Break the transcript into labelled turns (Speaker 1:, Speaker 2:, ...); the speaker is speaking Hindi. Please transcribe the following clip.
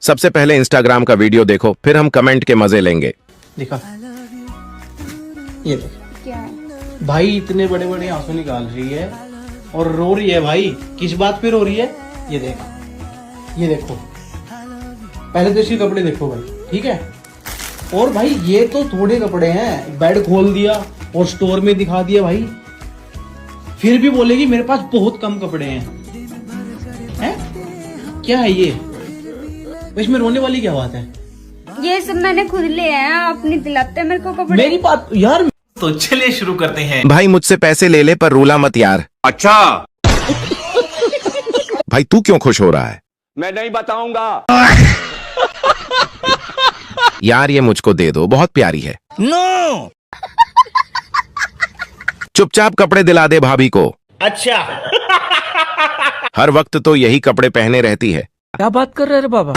Speaker 1: सबसे पहले इंस्टाग्राम का वीडियो देखो, फिर हम कमेंट के मजे लेंगे।
Speaker 2: देखा, ये देख
Speaker 3: क्या है?
Speaker 2: भाई, इतने बड़े बड़े आंसू निकाल रही है और रो रही है। भाई किस बात पे रो रही है? ये देख, ये देखो, पहले तो इसके कपड़े देखो भाई, ठीक है। और भाई ये तो थोड़े कपड़े हैं, बेड खोल दिया और स्टोर में दिखा दिया भाई, फिर भी बोलेगी मेरे पास बहुत कम कपड़े हैं। क्या है ये? इसमें रोने वाली क्या बात है?
Speaker 3: ये सब मैंने खुद ले आया, आप नहीं दिलाते मेरे को कपड़े।
Speaker 2: मेरी बात यार।
Speaker 4: तो चलिए शुरू करते हैं।
Speaker 1: भाई मुझसे पैसे ले ले, पर रूला मत यार।
Speaker 5: अच्छा,
Speaker 1: भाई तू क्यों खुश हो रहा है?
Speaker 5: मैं नहीं बताऊंगा।
Speaker 1: यार ये मुझको दे दो, बहुत प्यारी है।
Speaker 4: नो।
Speaker 1: चुपचाप कपड़े दिला दे भाभी को।
Speaker 4: अच्छा।
Speaker 1: हर वक्त तो यही कपड़े पहने रहती है।
Speaker 6: क्या बात कर रहे रे बाबा?